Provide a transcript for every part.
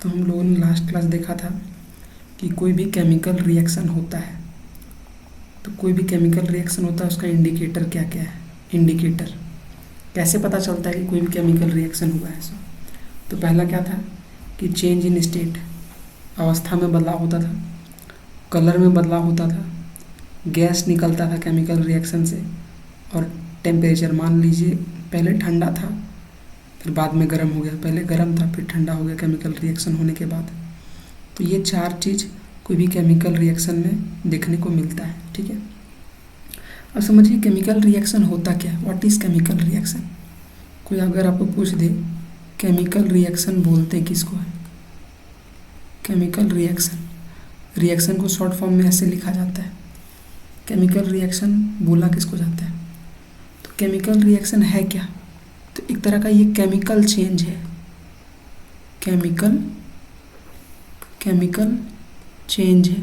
तो हम लोगों ने लास्ट क्लास देखा था कि कोई भी केमिकल रिएक्शन होता है, तो कोई भी केमिकल रिएक्शन होता है उसका इंडिकेटर क्या क्या है। इंडिकेटर कैसे पता चलता है कि कोई भी केमिकल रिएक्शन हुआ है। सो तो पहला क्या था कि चेंज इन स्टेट, अवस्था में बदलाव होता था, कलर में बदलाव होता था, गैस निकलता था केमिकल रिएक्शन से, और टेम्परेचर, मान लीजिए पहले ठंडा था फिर बाद में गर्म हो गया, पहले गर्म था फिर ठंडा हो गया केमिकल रिएक्शन होने के बाद। तो ये चार चीज़ कोई भी केमिकल रिएक्शन में देखने को मिलता है। ठीक है, अब समझिए केमिकल रिएक्शन होता क्या है। What is chemical reaction. कोई अगर आपको पूछ दे केमिकल रिएक्शन बोलते किसको है, केमिकल रिएक्शन, रिएक्शन को शॉर्ट फॉर्म में ऐसे लिखा जाता है, केमिकल रिएक्शन बोला किसको जाता है। तो केमिकल रिएक्शन है क्या, तो एक तरह का ये केमिकल चेंज है। केमिकल चेंज है।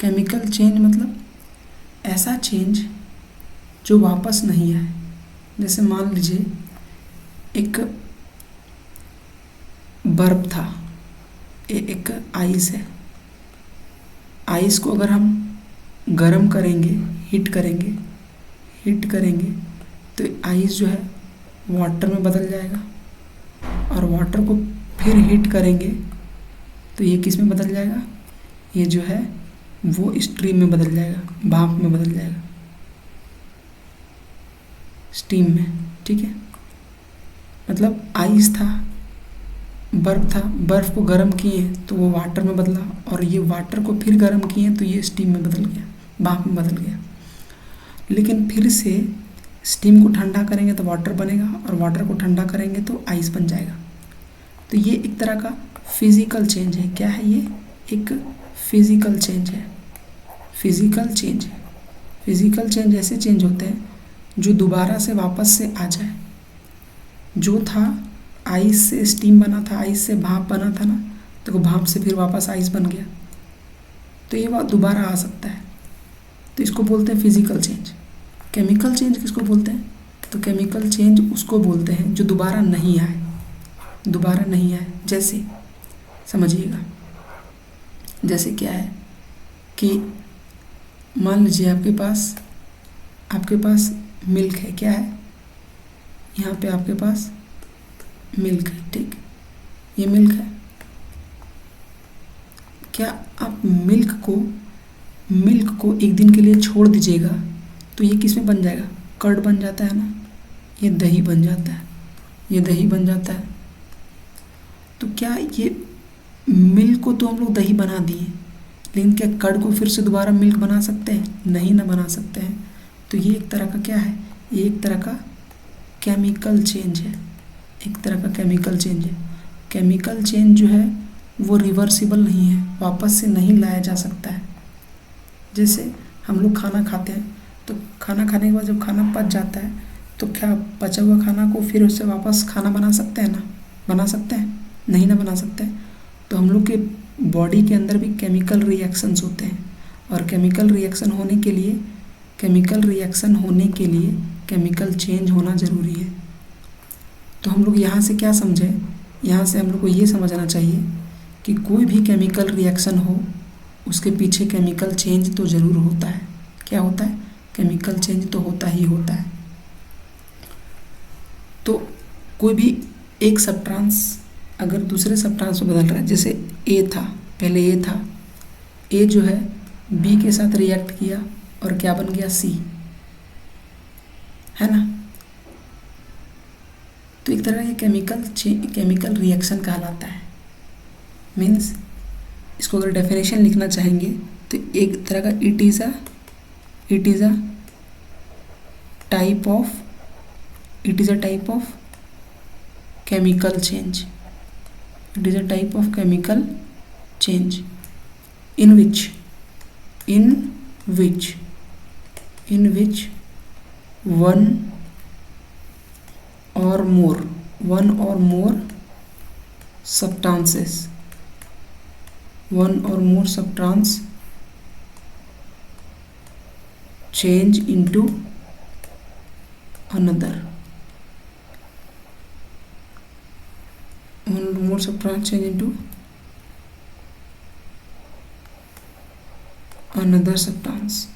केमिकल चेंज मतलब ऐसा चेंज जो वापस नहीं आए। जैसे मान लीजिए एक बर्फ था, एक आइस है, आइस को अगर हम गर्म करेंगे, हीट करेंगे तो आइस जो है वाटर में बदल जाएगा, और वाटर को फिर हीट करेंगे तो ये किस में बदल जाएगा, ये जो है वो स्ट्रीम में बदल जाएगा, भाप में बदल जाएगा, स्टीम में। ठीक है, मतलब आइस था, बर्फ था, बर्फ को गर्म किए तो वो वाटर में बदला, और ये वाटर को फिर गर्म किए तो ये स्टीम में बदल गया, भाप में बदल गया। लेकिन फिर से स्टीम को ठंडा करेंगे तो वाटर बनेगा, और वाटर को ठंडा करेंगे तो आइस बन जाएगा। तो ये एक तरह का फिजिकल चेंज है। क्या है ये, एक फिजिकल चेंज है। फिजिकल चेंज ऐसे चेंज होते हैं जो दोबारा से वापस से आ जाए। जो था आइस से स्टीम बना था, आइस से भाप बना था ना, तो भाप से फिर वापस आइस बन गया, तो ये बात दोबारा आ सकता है, तो इसको बोलते हैं फिजिकल चेंज। केमिकल चेंज किसको बोलते हैं, तो केमिकल चेंज उसको बोलते हैं जो दोबारा नहीं आए। जैसे समझिएगा, जैसे क्या है कि मान लीजिए आपके पास मिल्क है। क्या है, यहाँ पे आपके पास मिल्क है। ठीक, ये मिल्क है। क्या आप मिल्क को एक दिन के लिए छोड़ दीजिएगा तो ये किस में बन जाएगा, कर्ड बन जाता है ना, ये दही बन जाता है। तो क्या ये मिल्क को तो हम लोग दही बना दिए, लेकिन क्या कर्ड को फिर से दोबारा मिल्क बना सकते हैं, नहीं ना बना सकते हैं। तो ये एक तरह का क्या है, ये एक तरह का केमिकल चेंज है, केमिकल चेंज जो है वो रिवर्सिबल नहीं है, वापस से नहीं लाया जा सकता है। जैसे हम लोग खाना खाते हैं, तो खाना खाने के बाद जब खाना पच जाता है तो क्या पचा हुआ खाना को फिर उससे वापस खाना बना सकते हैं ना, बना सकते हैं, नहीं ना बना सकते हैं। तो हम लोग के बॉडी के अंदर भी केमिकल रिएक्शंस होते हैं, और केमिकल रिएक्शन होने के लिए केमिकल चेंज होना ज़रूरी है। तो हम लोग यहाँ से क्या समझें, यहाँ से हम लोग को ये समझना चाहिए कि कोई भी केमिकल रिएक्शन हो उसके पीछे केमिकल चेंज तो ज़रूर होता है। क्या होता है, केमिकल चेंज तो होता ही होता है। तो कोई भी एक सब्सटेंस अगर दूसरे सब्सटेंस में बदल रहा है, जैसे ए था, पहले ए था, ए जो है बी के साथ रिएक्ट किया और क्या बन गया, सी, है ना। तो एक तरह ये केमिकल रिएक्शन कहलाता है। मीन्स इसको अगर डेफिनेशन लिखना चाहेंगे तो एक तरह का it is a type of chemical change. It is a type of chemical change in which one or more substances change into another. More substance change into another substance,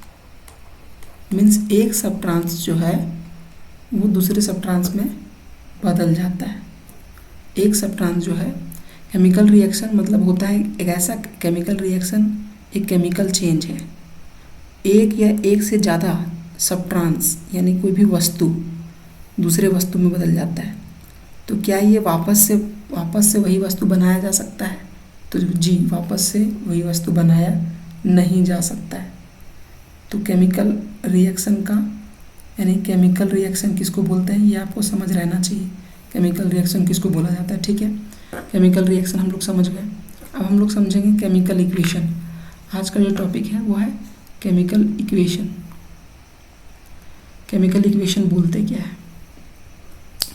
means एक substance जो है वो दूसरे substance में बदल जाता है। एक सब्सटेंस जो है, केमिकल रिएक्शन मतलब होता है एक ऐसा केमिकल रिएक्शन, एक केमिकल चेंज है, एक या एक से ज़्यादा सब्सटेंस यानी कोई भी वस्तु दूसरे वस्तु में बदल जाता है। तो क्या ये वापस से वही वस्तु बनाया जा सकता है? तो जी, वापस से वही वस्तु बनाया नहीं जा सकता है। तो केमिकल रिएक्शन का यानी केमिकल रिएक्शन किसको बोलते हैं ये आपको समझ रहना चाहिए। केमिकल रिएक्शन किसको बोला जाता है, ठीक है। केमिकल रिएक्शन हम लोग समझ गए। अब हम लोग समझेंगे केमिकल इक्वेशन। आज का जो टॉपिक है वो है केमिकल इक्वेशन। केमिकल इक्वेशन बोलते क्या है?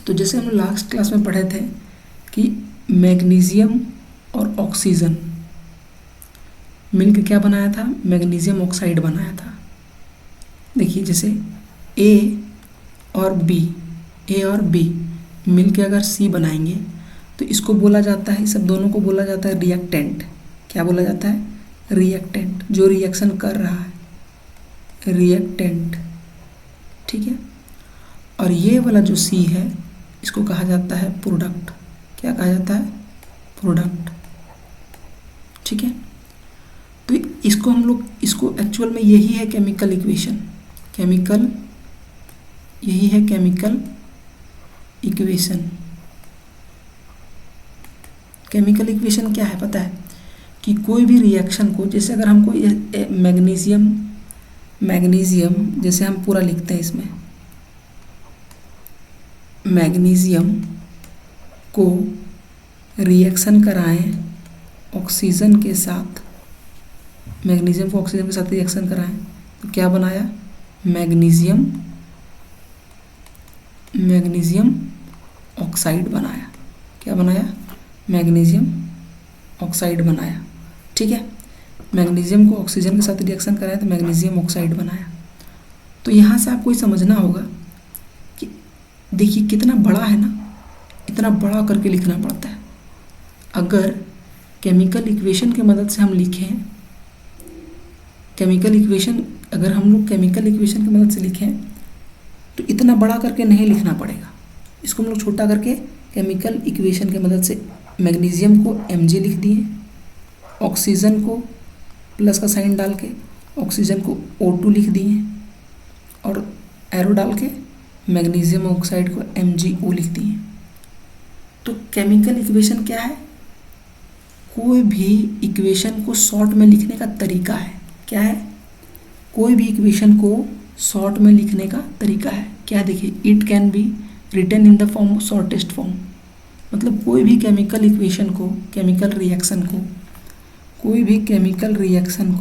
तो जैसे हम लास्ट क्लास में पढ़े थे कि मैग्नीशियम और ऑक्सीजन मिलकर क्या बनाया था? मैग्नीशियम ऑक्साइड बनाया था। देखिए जैसे ए और बी मिलके अगर सी बनाएंगे तो इसको बोला जाता है, सब दोनों को बोला जाता है रिएक्टेंट। क्या बोला जाता है? रिएक्टेंट। जो रिएक्शन कर रहा है रिएक्टेंट, ठीक है। और ये वाला जो सी है इसको कहा जाता है प्रोडक्ट। क्या कहा जाता है? प्रोडक्ट, ठीक है। तो इसको हम लोग एक्चुअल में यही है केमिकल इक्वेशन। यही है केमिकल इक्वेशन। केमिकल इक्वेशन क्या है पता है? कि कोई भी रिएक्शन को, जैसे अगर हमको मैग्नीशियम जैसे हम पूरा लिखते हैं इसमें, मैग्नीशियम को रिएक्शन कराएं ऑक्सीजन के साथ, मैग्नीशियम को ऑक्सीजन के साथ रिएक्शन कराएं तो क्या बनाया? मैग्नीशियम ऑक्साइड बनाया। क्या बनाया? मैग्नीशियम ऑक्साइड बनाया, ठीक है। मैग्नीशियम को ऑक्सीजन के साथ रिएक्शन कराया तो मैग्नीशियम ऑक्साइड बनाया। तो यहाँ से आपको ये समझना होगा कि देखिए कितना बड़ा है ना, इतना बड़ा करके लिखना पड़ता है। अगर केमिकल इक्वेशन की मदद से हम लिखें, केमिकल इक्वेशन की मदद से लिखें तो इतना बड़ा करके नहीं लिखना पड़ेगा। इसको हम लोग छोटा करके केमिकल इक्वेशन की मदद से मैग्नीशियम को Mg लिख दिए, ऑक्सीजन को प्लस का साइन डाल के ऑक्सीजन को O2 लिख दिए और एरो डाल के मैग्नीशियम ऑक्साइड को MgO लिख दिए। तो केमिकल इक्वेशन क्या है? कोई भी इक्वेशन को शॉर्ट में लिखने का तरीका है। क्या है? कोई भी इक्वेशन को शॉर्ट में लिखने का तरीका है। क्या? देखिए, it can be written in the form of shortest form. मतलब कोई भी केमिकल इक्वेशन को, केमिकल रिएक्शन को, कोई भी केमिकल रिएक्शन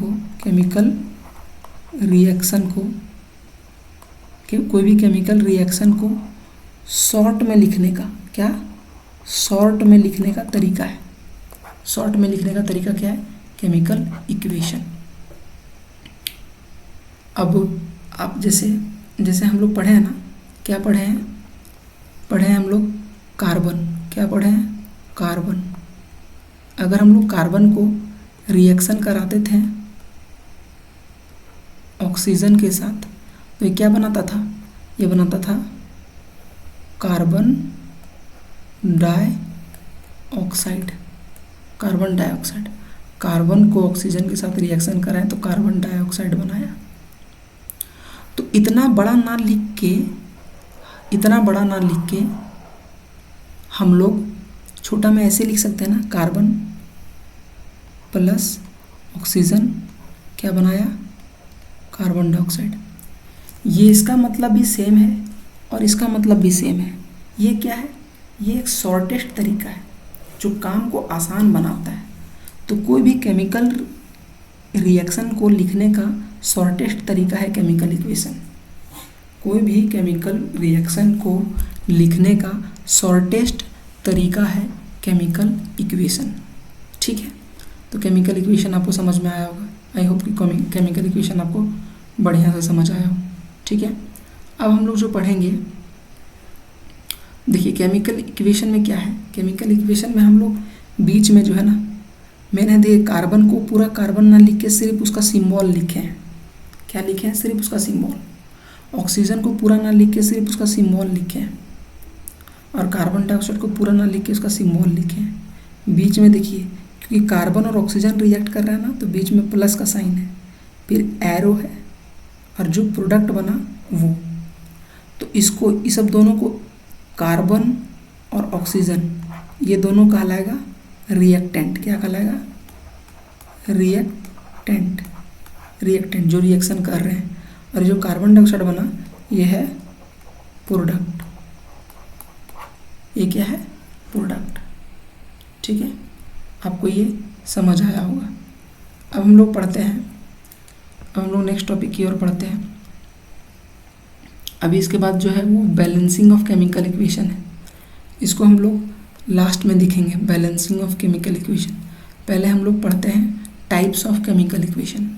को शॉर्ट में लिखने का, क्या? शॉर्ट में लिखने का तरीका है। शॉर्ट में लिखने का तरीका क्या है? Chemical equation. अब आप जैसे हम लोग पढ़े हैं ना, क्या पढ़े हैं हम लोग? कार्बन। क्या पढ़े हैं? कार्बन। अगर हम लोग कार्बन को रिएक्शन कराते थे ऑक्सीजन के साथ तो ये क्या बनाता था? ये बनाता था कार्बन डाइऑक्साइड। कार्बन को ऑक्सीजन के साथ रिएक्शन कराएं तो कार्बन डाइऑक्साइड बनाया। तो इतना बड़ा ना लिख के हम लोग छोटा में ऐसे लिख सकते हैं ना, कार्बन प्लस ऑक्सीजन क्या बनाया? Carbon dioxide. ये इसका मतलब भी सेम है और इसका मतलब भी सेम है। ये क्या है? ये एक शॉर्टेस्ट तरीका है जो काम को आसान बनाता है। तो कोई भी केमिकल रिएक्शन को लिखने का शॉर्टेस्ट तरीका है केमिकल इक्वेशन। कोई भी केमिकल रिएक्शन को लिखने का शॉर्टेस्ट तरीका है केमिकल इक्वेशन, ठीक है। तो केमिकल इक्वेशन आपको समझ में आया होगा। आई होप कि केमिकल इक्वेशन आपको बढ़िया से समझ आया हो, ठीक है। अब हम लोग जो पढ़ेंगे, देखिए केमिकल इक्वेशन में क्या है? केमिकल इक्वेशन में हम लोग बीच में जो है ना, मैंने दिए कार्बन को पूरा कार्बन ना लिख के सिर्फ उसका सिंबल लिखे हैं। क्या लिखे हैं? सिर्फ उसका सिंबल। ऑक्सीजन को पूरा ना लिख के सिर्फ उसका सिंबल लिखे हैं, और कार्बन डाइऑक्साइड को पूरा ना लिख के उसका सिंबल लिखे हैं। बीच में देखिए, क्योंकि कार्बन और ऑक्सीजन रिएक्ट कर रहा है ना, तो बीच में प्लस का साइन है, फिर एरो है, और जो प्रोडक्ट बना वो। तो इसको, इस सब दोनों को, कार्बन और ऑक्सीजन, ये दोनों कहलाएगा रिएक्टेंट। क्या कहलाएगा? रिएक्टेंट। रिएक्टेंट जो रिएक्शन कर रहे हैं। और जो कार्बन डाइऑक्साइड बना ये है प्रोडक्ट। ये क्या है? प्रोडक्ट। ठीक है, आपको ये समझ आया होगा। अब हम लोग पढ़ते हैं, अब हम लोग नेक्स्ट टॉपिक की ओर पढ़ते हैं। अभी इसके बाद जो है वो बैलेंसिंग ऑफ केमिकल इक्वेशन है। इसको हम लोग लास्ट में दिखेंगे, बैलेंसिंग ऑफ केमिकल इक्वेशन। पहले हम लोग पढ़ते हैं types of chemical equation.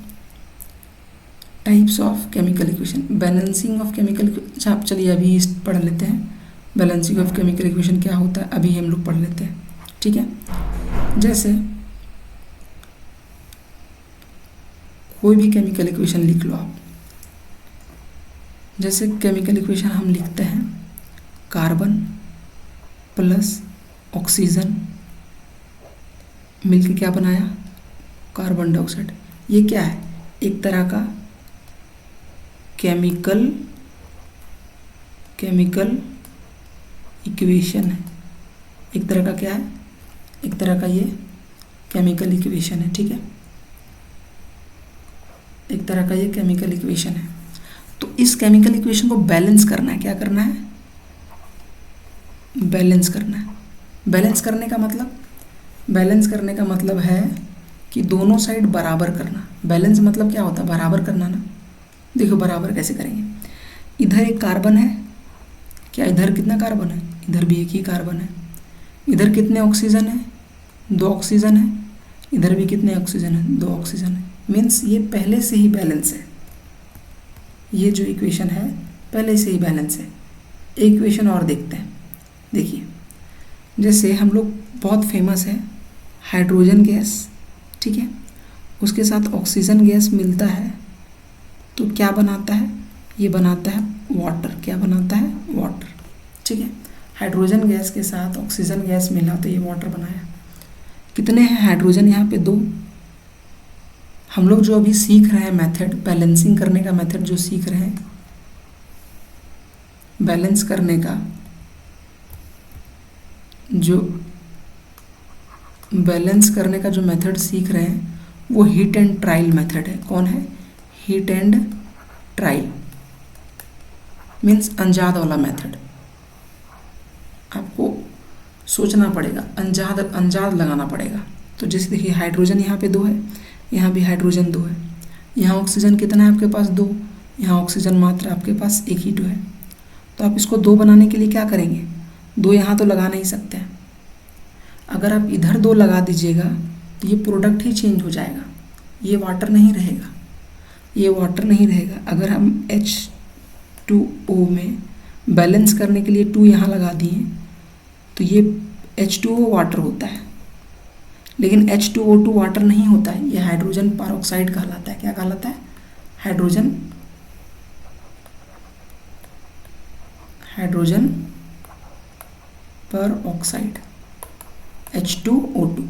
Types of chemical equation, balancing of chemical. अच्छा, आप चलिए अभी पढ़ लेते हैं बैलेंसिंग ऑफ केमिकल इक्वेशन क्या होता है, अभी हम लोग पढ़ लेते हैं। ठीक है, जैसे कोई भी केमिकल इक्वेशन लिख लो आप। जैसे केमिकल इक्वेशन हम लिखते हैं, कार्बन प्लस ऑक्सीजन मिलके क्या बनाया? Carbon dioxide. ये क्या है? एक तरह का केमिकल इक्वेशन है। एक तरह का क्या है? एक तरह का ये केमिकल इक्वेशन है। ठीक है, एक तरह का ये केमिकल इक्वेशन है। तो इस केमिकल इक्वेशन को बैलेंस करना है। क्या करना है? बैलेंस करना है। बैलेंस करने का मतलब, बैलेंस करने का मतलब है कि दोनों साइड बराबर करना। बैलेंस मतलब क्या होता है? बराबर करना ना। देखो बराबर कैसे करेंगे। इधर एक कार्बन है, क्या इधर कितना कार्बन है? इधर भी एक ही कार्बन है। इधर कितने ऑक्सीजन है? 2 ऑक्सीजन है। इधर भी कितने ऑक्सीजन है? 2 ऑक्सीजन है। मीन्स ये पहले से ही बैलेंस है। ये जो इक्वेशन है पहले से ही बैलेंस है। एक इक्वेशन और देखते हैं। देखिए, जैसे हम लोग, बहुत फेमस है हाइड्रोजन गैस। ठीक है, उसके साथ ऑक्सीजन गैस मिलता है तो क्या बनाता है? ये बनाता है वाटर। क्या बनाता है? वाटर। ठीक है, हाइड्रोजन गैस के साथ ऑक्सीजन गैस मिला तो ये वाटर बनाया। कितने हैं हाइड्रोजन? यहाँ पे 2। हम लोग जो अभी सीख रहे हैं मेथड, बैलेंसिंग करने का मेथड जो सीख रहे हैं, बैलेंस करने का जो मेथड सीख रहे हैं वो हीट एंड ट्रायल मेथड है। कौन है? हीट एंड ट्रायल, मीन्स अंजाद वाला मेथड। आपको सोचना पड़ेगा, अंजाद लगाना पड़ेगा। तो जैसे देखिए, हाइड्रोजन यहाँ पे 2 है, यहाँ भी हाइड्रोजन 2 है। यहाँ ऑक्सीजन कितना है आपके पास? 2। यहाँ ऑक्सीजन मात्र आपके पास 1 ही 2 है। तो आप इसको 2 बनाने के लिए क्या करेंगे? 2 यहाँ तो लगा नहीं सकते हैं। अगर आप इधर 2 लगा दीजिएगा तो ये प्रोडक्ट ही चेंज हो जाएगा, ये वाटर नहीं रहेगा, ये वाटर नहीं रहेगा। अगर हम H2O में बैलेंस करने के लिए 2 यहाँ लगा दिए तो ये H2O वाटर होता है, लेकिन H2O2 वाटर नहीं होता है, ये हाइड्रोजन परऑक्साइड कहलाता है। क्या कहलाता है? Hydrogen peroxide, H2O2।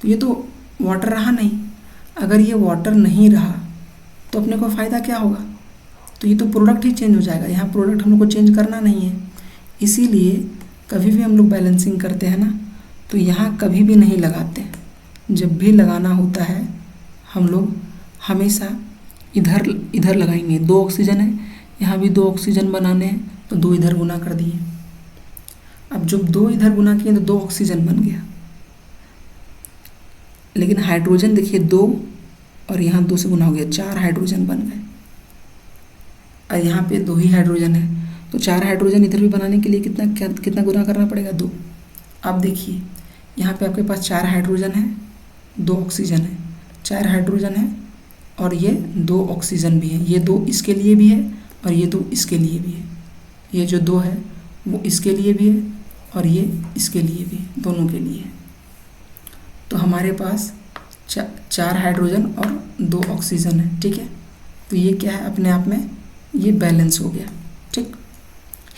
तो ये तो वाटर रहा नहीं। अगर ये वाटर नहीं रहा तो अपने को फ़ायदा क्या होगा? तो ये तो प्रोडक्ट ही चेंज हो जाएगा। यहाँ प्रोडक्ट हम लोग को चेंज करना नहीं है। इसीलिए कभी भी हम लोग बैलेंसिंग करते हैं ना, तो यहाँ कभी भी नहीं लगाते। जब भी लगाना होता है हम लोग हमेशा इधर लगाएंगे। 2 ऑक्सीजन है, यहाँ भी 2 ऑक्सीजन बनाने हैं तो 2 इधर गुना कर दिए। अब जब 2 इधर गुना किए तो 2 ऑक्सीजन बन गया। लेकिन हाइड्रोजन देखिए 2 और यहाँ 2 से गुना हो गया, 4 हाइड्रोजन बन गए। और यहाँ पे 2 ही हाइड्रोजन है, तो 4 हाइड्रोजन इधर भी बनाने के लिए कितना गुना करना पड़ेगा? 2। अब देखिए, यहाँ पे आपके पास 4 हाइड्रोजन है, 2 ऑक्सीजन है, 4 हाइड्रोजन है और ये 2 ऑक्सीजन भी है। ये 2 इसके लिए भी है और ये 2 इसके लिए भी है। ये जो 2 है वो इसके लिए भी है और ये इसके लिए भी है, दोनों के लिए है। तो हमारे पास 4 हाइड्रोजन और 2 ऑक्सीजन है, ठीक है। तो ये क्या है, अपने आप में ये बैलेंस हो गया, ठीक।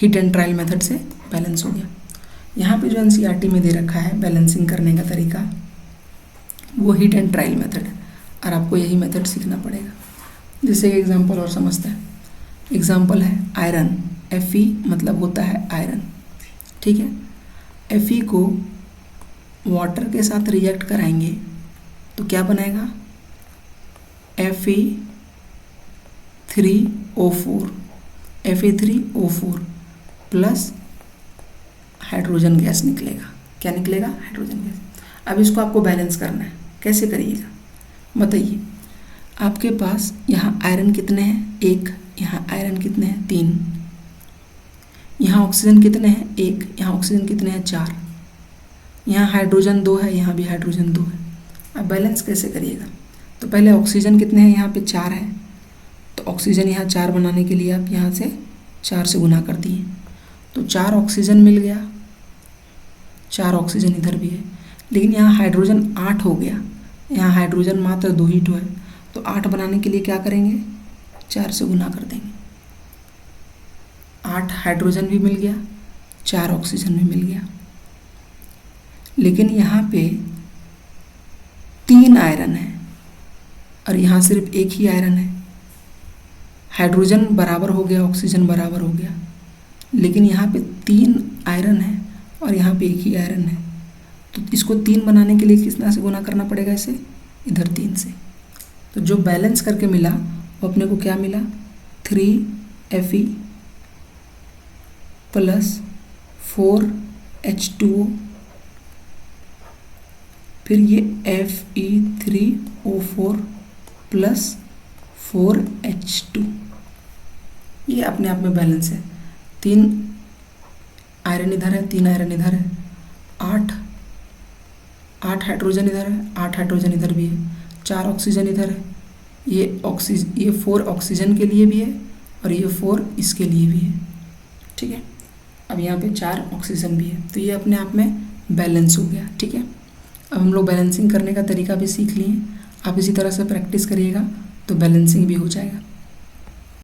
हिट एंड ट्रायल मेथड से बैलेंस हो गया। यहाँ पे जो एनसीईआरटी में दे रखा है बैलेंसिंग करने का तरीका, वो हिट एंड ट्रायल मेथड है और आपको यही मेथड सीखना पड़ेगा। जैसे एक एग्जांपल और समझते हैं। एग्जांपल है आयरन, Fe मतलब होता है आयरन, ठीक है। Fe को वाटर के साथ रिएक्ट कराएंगे तो क्या बनेगा, Fe3O4, Fe3O4 plus hydrogen gas निकलेगा। क्या निकलेगा, हाइड्रोजन गैस। अब इसको आपको बैलेंस करना है, कैसे करिएगा बताइए। आपके पास यहाँ आयरन कितने हैं, 1, यहाँ आयरन कितने हैं, 3, यहाँ ऑक्सीजन कितने हैं, 1, यहाँ ऑक्सीजन कितने हैं, 4, यहाँ हाइड्रोजन 2 है, यहाँ भी हाइड्रोजन 2 है। अब बैलेंस कैसे करिएगा, तो पहले ऑक्सीजन कितने हैं, यहाँ पे 4 है, तो ऑक्सीजन यहाँ 4 बनाने के लिए आप यहाँ से 4 से गुना कर दिए, तो 4 ऑक्सीजन मिल गया, 4 ऑक्सीजन इधर भी है। लेकिन यहाँ हाइड्रोजन 8 हो गया, यहाँ हाइड्रोजन मात्र 2 ही तो है, तो 8 बनाने के लिए क्या करेंगे, 4 से गुना कर देंगे। 8 हाइड्रोजन भी मिल गया, 4 ऑक्सीजन भी मिल गया। लेकिन यहाँ पे 3 आयरन है और यहाँ सिर्फ 1 ही आयरन है। हाइड्रोजन बराबर हो गया, ऑक्सीजन बराबर हो गया, लेकिन यहाँ पे 3 आयरन है और यहाँ पे 1 ही आयरन है। तो इसको 3 बनाने के लिए कितना से गुना करना पड़ेगा, इसे इधर 3 से। तो जो बैलेंस करके मिला वो अपने को क्या मिला, 3Fe प्लस 4H2O, फिर ये Fe3O4 प्लस 4H2, ये अपने आप में बैलेंस है। 3 आयरन इधर है, 3 आयरन इधर है, 8 हाइड्रोजन इधर है, 8 हाइड्रोजन इधर भी है, 4 ऑक्सीजन इधर है, ये 4 ऑक्सीजन के लिए भी है और ये 4 इसके लिए भी है, ठीक है। अब यहाँ पे 4 ऑक्सीजन भी है, तो ये अपने आप में बैलेंस हो गया, ठीक है। अब हम लोग बैलेंसिंग करने का तरीका भी सीख लिए। आप इसी तरह से प्रैक्टिस करिएगा तो बैलेंसिंग भी हो जाएगा।